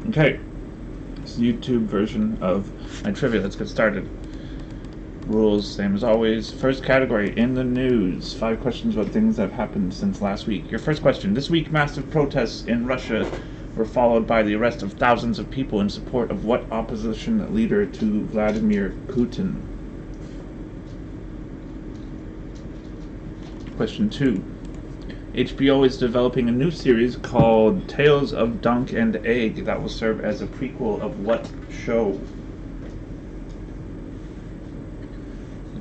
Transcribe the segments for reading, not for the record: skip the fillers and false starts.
Okay, it's the YouTube version of my trivia. Let's get started. Rules, same as always. First category, in the news. 5 questions about things that have happened since last week. Your first question. This week, massive protests in Russia were followed by the arrest of thousands of people in support of what opposition leader to Vladimir Putin? Question 2. HBO is developing a new series called Tales of Dunk and Egg that will serve as a prequel of what show?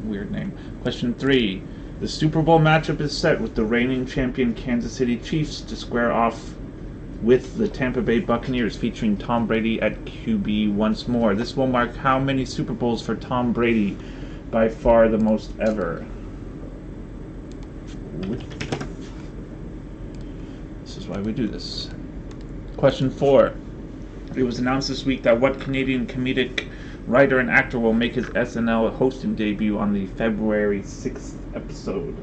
Weird name. Question 3. The Super Bowl matchup is set with the reigning champion Kansas City Chiefs to square off with the Tampa Bay Buccaneers, featuring Tom Brady at QB once more. This will mark how many Super Bowls for Tom Brady? By far the most ever. This is why we do this. Question 4. It was announced this week that what Canadian comedic writer and actor will make his SNL hosting debut on the February 6th episode?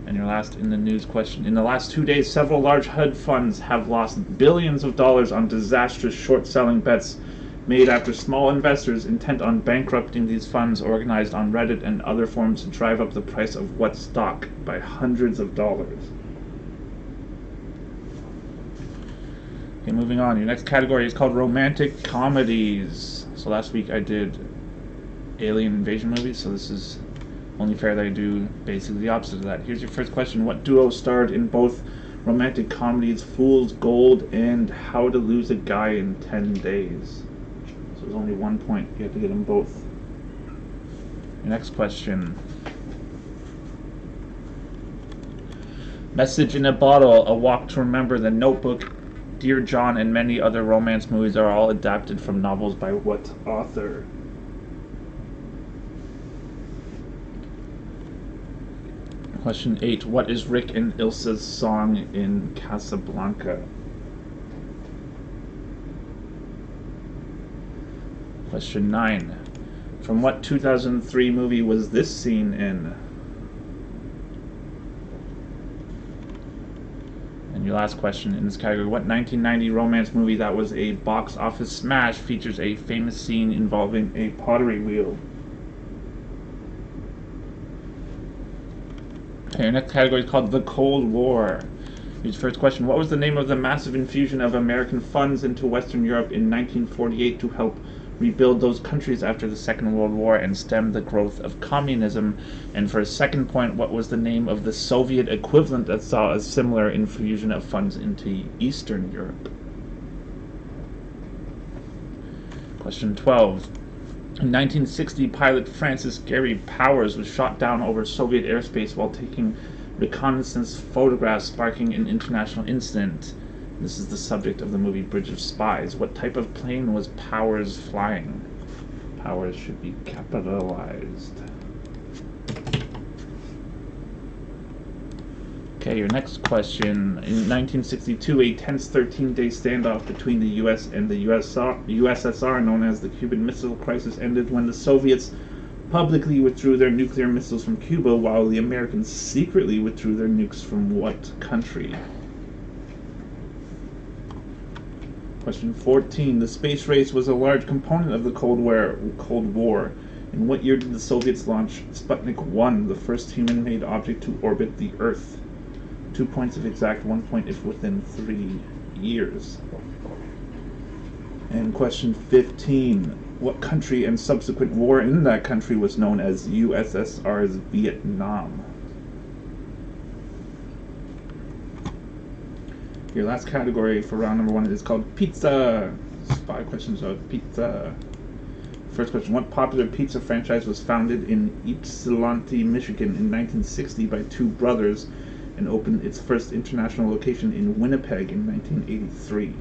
And your last in the news question. In the last 2 days, several large hedge funds have lost billions of dollars on disastrous short-selling bets made after small investors intent on bankrupting these funds organized on Reddit and other forums to drive up the price of what stock by hundreds of dollars. Okay, moving on. Your next category is called romantic comedies. So last week I did alien invasion movies, so this is only fair that I do basically the opposite of that. Here's your first question. What duo starred in both romantic comedies Fool's Gold and How to Lose a Guy in 10 Days? So there's only 1 point. You have to get them both. Your next question. Message in a Bottle, A Walk to Remember, The Notebook, Dear John, and many other romance movies are all adapted from novels by what author? Question 8. What is Rick and Ilsa's song in Casablanca? Question 9. From what 2003 movie was this scene in? And your last question in this category. What 1990 romance movie that was a box office smash features a famous scene involving a pottery wheel? Okay, your next category is called The Cold War. Here's the first question. What was the name of the massive infusion of American funds into Western Europe in 1948 to help rebuild those countries after the Second World War and stem the growth of communism? And for a second point, what was the name of the Soviet equivalent that saw a similar infusion of funds into Eastern Europe? Question 12. In 1960, pilot Francis Gary Powers was shot down over Soviet airspace while taking reconnaissance photographs, sparking an international incident. This is the subject of the movie Bridge of Spies. What type of plane was Powers flying? Powers should be capitalized. Okay, your next question. In 1962, a tense 13-day standoff between the U.S. and the USSR, known as the Cuban Missile Crisis, ended when the Soviets publicly withdrew their nuclear missiles from Cuba, while the Americans secretly withdrew their nukes from what country? Question 14. The space race was a large component of the Cold War. In what year did the Soviets launch Sputnik 1, the first human-made object to orbit the Earth? 2 points if exact, 1 point if within 3 years. And question 15. What country and subsequent war in that country was known as USSR's Vietnam? Your last category for round number 1 is called pizza. 5 questions about pizza. First question. What popular pizza franchise was founded in Ypsilanti, Michigan in 1960 by two brothers and opened its first international location in Winnipeg in 1983?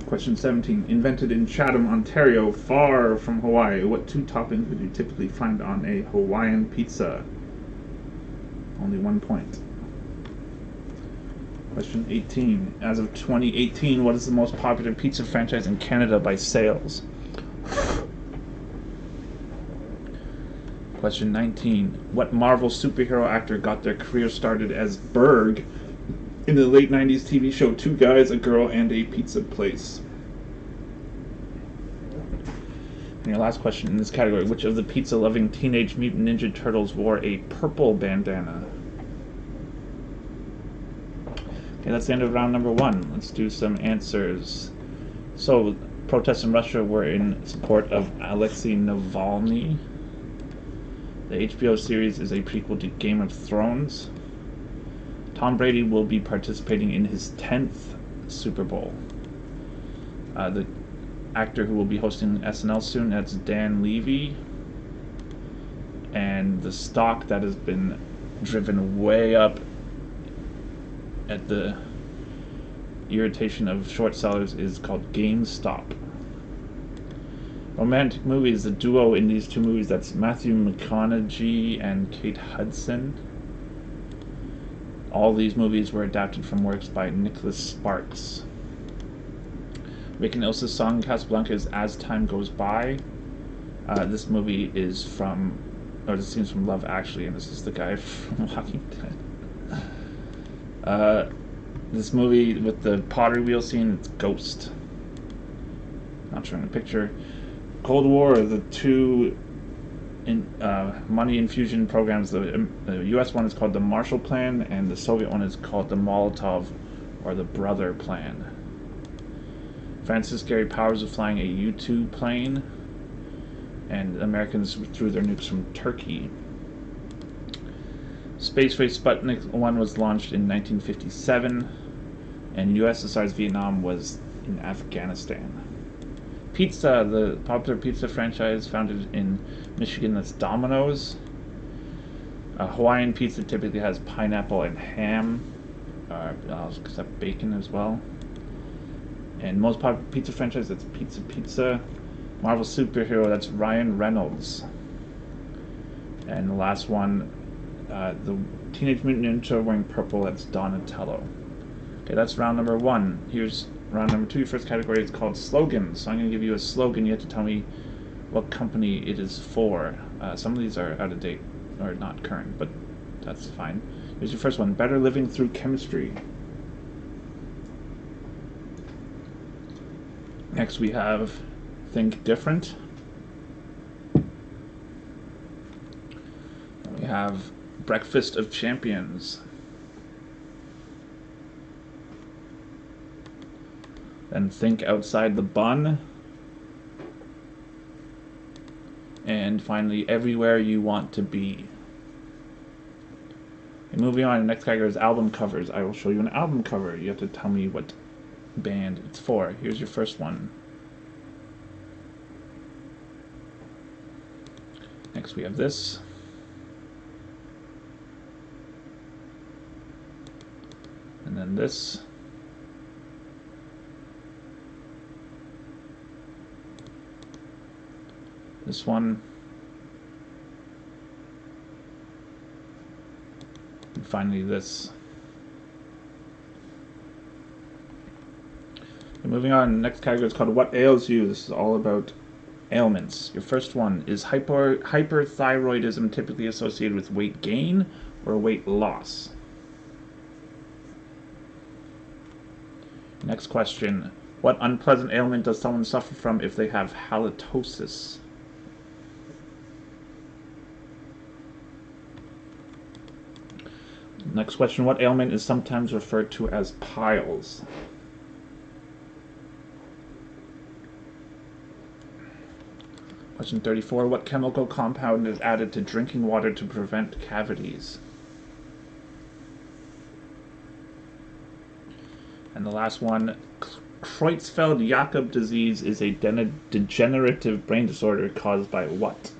Question 17. Invented in Chatham, Ontario, far from Hawaii, what 2 toppings would you typically find on a Hawaiian pizza? Only 1 point. Question 18. As of 2018, what is the most popular pizza franchise in Canada by sales? Question 19. What Marvel superhero actor got their career started as Berg in the late 90s TV show Two Guys, a Girl, and a Pizza Place? And your last question in this category. Which of the pizza-loving Teenage Mutant Ninja Turtles wore a purple bandana? Okay, that's the end of round number 1. Let's do some answers. So, protests in Russia were in support of Alexei Navalny. The HBO series is a prequel to Game of Thrones. Tom Brady will be participating in his 10th Super Bowl. The actor who will be hosting SNL soon, that's Dan Levy. And the stock that has been driven way up at the irritation of short sellers is called GameStop. Romantic movies, the duo in these two movies, that's Matthew McConaughey and Kate Hudson. All these movies were adapted from works by Nicholas Sparks. Rick and Ilsa's song in Casablanca is As Time Goes By. This movie is from, or this scene's from Love Actually, and this is the guy from Walking Dead. This movie with the pottery wheel scene, it's Ghost. Not showing a picture. Cold War, the two money infusion programs. The U.S. one is called the Marshall Plan, and the Soviet one is called the Molotov or the Brother Plan. Francis Gary Powers was flying a U-2 plane, and Americans threw their nukes from Turkey. Space race Sputnik 1 was launched in 1957, and USSR's Vietnam was in Afghanistan. Pizza, the popular pizza franchise founded in Michigan, that's Domino's. Hawaiian pizza typically has pineapple and ham, except bacon as well. And most popular pizza franchise, that's Pizza Pizza. Marvel superhero, that's Ryan Reynolds. And the last one, the Teenage Mutant Ninja wearing purple, that's Donatello. Okay, that's round number 1. Here's round number 2. Your first category is called slogans. So I'm going to give you a slogan. You have to tell me what company it is for. Some of these are out of date or not current, but that's fine. Here's your first one. Better living through chemistry. Next we have Think Different. We have Breakfast of Champions. Then Think Outside the Bun. And finally, Everywhere You Want to Be. And moving on, the next category is album covers. I will show you an album cover. You have to tell me what band it's for. Here's your first one. Next we have this. And then this. This one. And finally this. And moving on, next category is called What Ails You. This is all about ailments. Your first one is hyperthyroidism typically associated with weight gain or weight loss? Next question. What unpleasant ailment does someone suffer from if they have halitosis? Next question. What ailment is sometimes referred to as piles? Question 34. What chemical compound is added to drinking water to prevent cavities? And the last one. Creutzfeldt-Jakob disease is a degenerative brain disorder caused by what?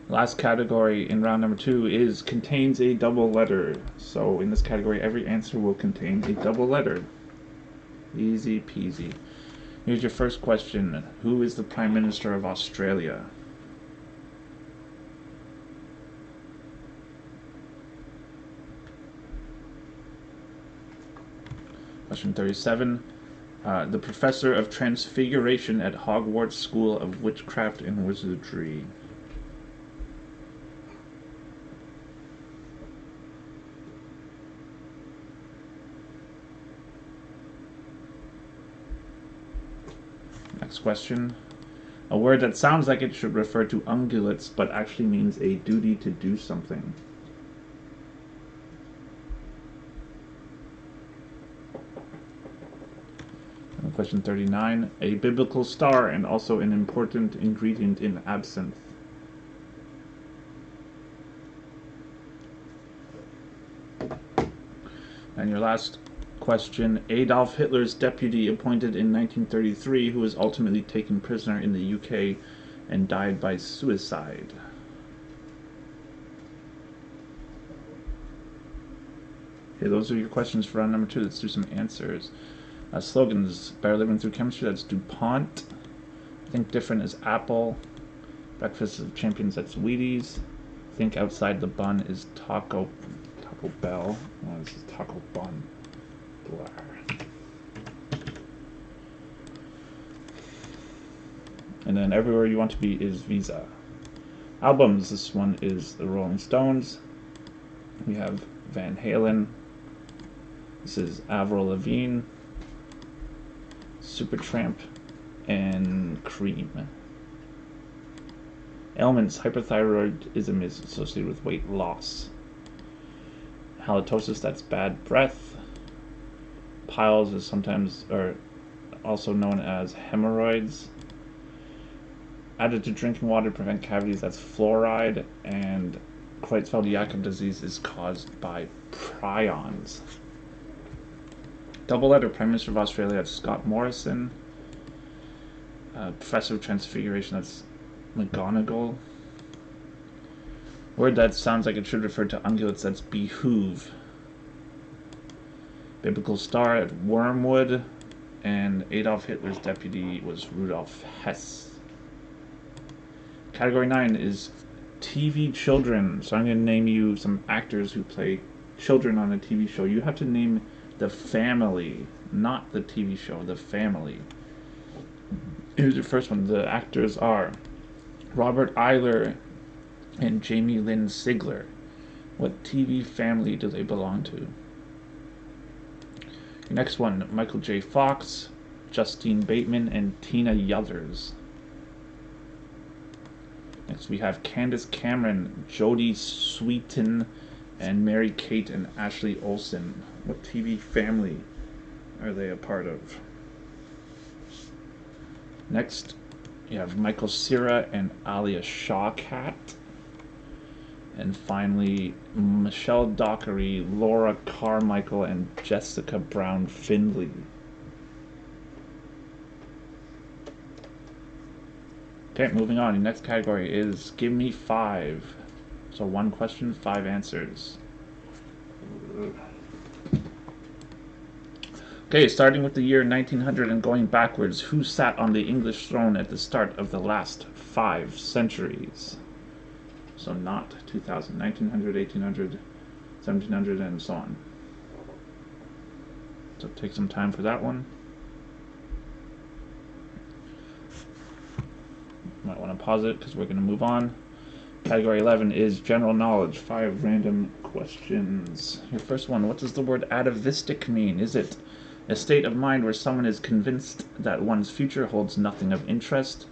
Last category in round number 2 is contains a double letter. So in this category, every answer will contain a double letter. Easy peasy. Here's your first question. Who is the Prime Minister of Australia? Question 37. The professor of transfiguration at Hogwarts School of Witchcraft and Wizardry. Next question. A word that sounds like it should refer to ungulates, but actually means a duty to do something. Question 39. A biblical star and also an important ingredient in absinthe. And your last question. Adolf Hitler's deputy appointed in 1933 who was ultimately taken prisoner in the UK and died by suicide. Okay, those are your questions for round number 2. Let's do some answers. Slogans. Better Living Through Chemistry, that's DuPont. Think Different is Apple. Breakfast of Champions, that's Wheaties. Think Outside the Bun is Taco Bell. Oh, this is Taco Bun. Blah. And then Everywhere You Want to Be is Visa. Albums, this one is the Rolling Stones. We have Van Halen. This is Avril Lavigne. Supertramp, and Cream. Ailments, hyperthyroidism is associated with weight loss. Halitosis, that's bad breath. Piles is sometimes, or also known as hemorrhoids. Added to drinking water to prevent cavities, that's fluoride. And Creutzfeldt-Jakob disease is caused by prions. Double letter, Prime Minister of Australia, that's Scott Morrison. Professor of Transfiguration, that's McGonagall. Word that sounds like it should refer to ungulates, that's behoove. Biblical star at Wormwood. And Adolf Hitler's deputy was Rudolf Hess. Category 9 is TV children. So I'm going to name you some actors who play children on a TV show. You have to name the family, not the TV show, the family. Here's your first one. The actors are Robert Eyler and Jamie Lynn Sigler. What TV family do they belong to? Your next one, Michael J. Fox, Justine Bateman, and Tina Yothers. Next we have Candace Cameron, Jodie Sweetin, and Mary Kate and Ashley Olsen. What TV family are they a part of? Next, you have Michael Cera and Alia Shawkat. And finally, Michelle Dockery, Laura Carmichael, and Jessica Brown Findlay. Okay, moving on. Your next category is Give Me 5. So 1 question, 5 answers. Okay, starting with the year 1900 and going backwards, who sat on the English throne at the start of the last 5 centuries? So not 2000, 1900, 1800, 1700, and so on. So take some time for that one. Might want to pause it because we're going to move on. Category 11 is general knowledge, 5 random questions. Your first one, what does the word atavistic mean? Is it a state of mind where someone is convinced that one's future holds nothing of interest?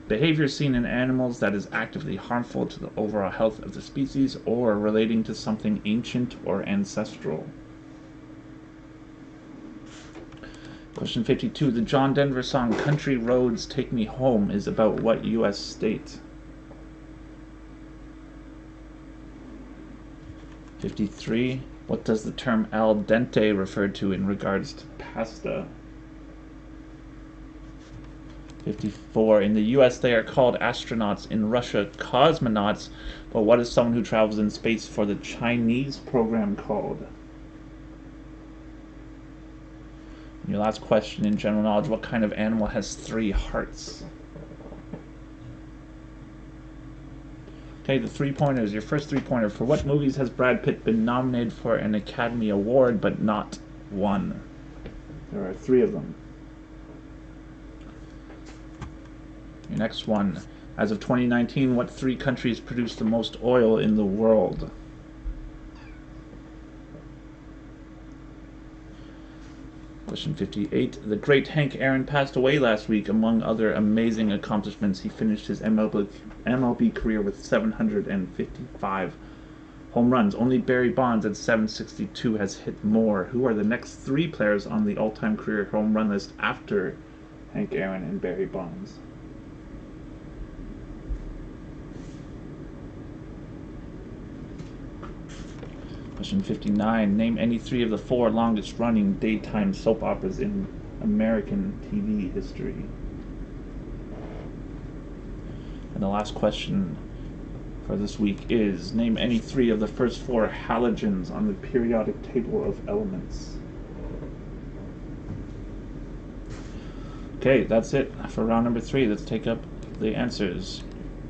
Behavior seen in animals that is actively harmful to the overall health of the species or relating to something ancient or ancestral? Question 52. The John Denver song Country Roads Take Me Home is about what U.S. state? 53. What does the term al dente refer to in regards to pasta? 54. In the U.S. they are called astronauts. In Russia, cosmonauts. But what is someone who travels in space for the Chinese program called? And your last question in general knowledge, what kind of animal has 3 hearts? Okay, the 3-pointers. Your first 3-pointer. For what movies has Brad Pitt been nominated for an Academy Award but not won? There are 3 of them. Your next one. As of 2019, what 3 countries produce the most oil in the world? Question 58. The great Hank Aaron passed away last week. Among other amazing accomplishments, he finished his MLB career with 755 home runs. Only Barry Bonds at 762 has hit more. Who are the next 3 players on the all-time career home run list after Hank Aaron and Barry Bonds? Question 59. Name any 3 of the 4 longest-running daytime soap operas in American TV history. And the last question for this week is, name any 3 of the first 4 halogens on the periodic table of elements. Okay, that's it for round number 3. Let's take up the answers.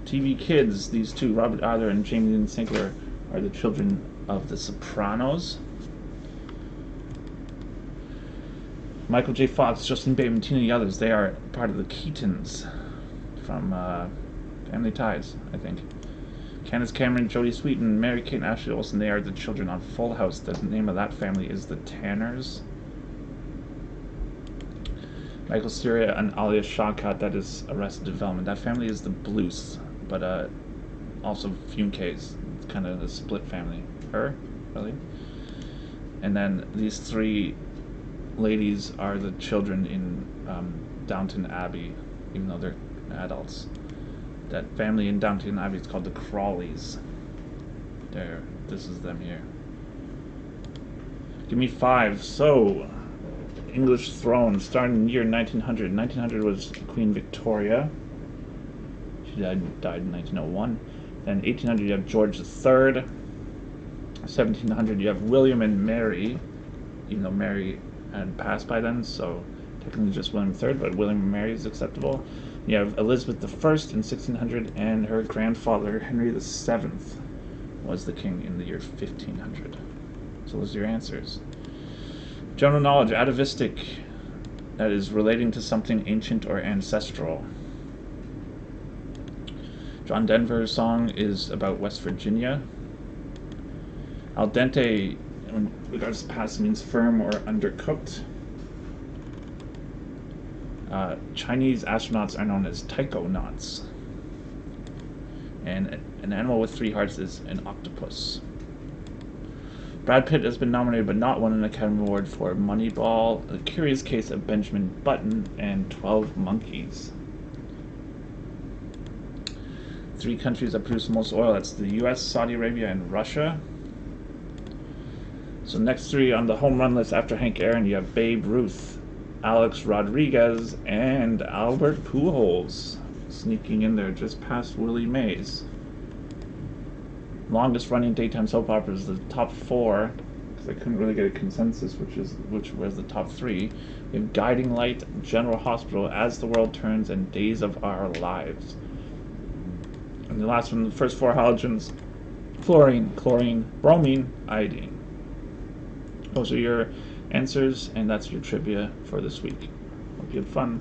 TV kids, these 2, Robert Adler and Jamie Lynn Sigler, are the children of The Sopranos. Michael J. Fox, Justin Bateman, Tina Yothers, they are part of the Keatons from Family Ties, I think. Candace Cameron, Jodie Sweetin, Mary-Kate and Ashley Olsen, they are the children on Full House. The name of that family is the Tanners. Michael Cera and Alia Shawkat, that is Arrested Development. That family is the Blues, but also Funke's. It's kind of the split family. Her, really. And then these 3 ladies are the children in Downton Abbey, even though they're adults. That family in Downton Abbey is called the Crawleys. There, this is them here. Give me 5. So, English throne, starting in the year 1900. 1900 was Queen Victoria. She died in 1901. Then 1800 you have George III. 1700 you have William and Mary, even though Mary had passed by then, so technically just William III, but William and Mary is acceptable. You have Elizabeth I in 1600, and her grandfather Henry VII was the king in the year 1500. So those are your answers. General knowledge, atavistic, that is relating to something ancient or ancestral. John Denver's song is about West Virginia. Al dente, in regards to past, means firm or undercooked. Chinese astronauts are known as taikonauts. And an animal with 3 hearts is an octopus. Brad Pitt has been nominated but not won an Academy Award for Moneyball, The Curious Case of Benjamin Button, and 12 Monkeys. 3 countries that produce the most oil, that's the US, Saudi Arabia, and Russia. So next 3 on the home run list after Hank Aaron, you have Babe Ruth, Alex Rodriguez, and Albert Pujols, sneaking in there just past Willie Mays. Longest running daytime soap operas, the top 4, because I couldn't really get a consensus which was the top 3. We have Guiding Light, General Hospital, As the World Turns, and Days of Our Lives. And the last one, the first 4 halogens, fluorine, chlorine, bromine, iodine. Those are your answers, and that's your trivia for this week. Hope you had fun.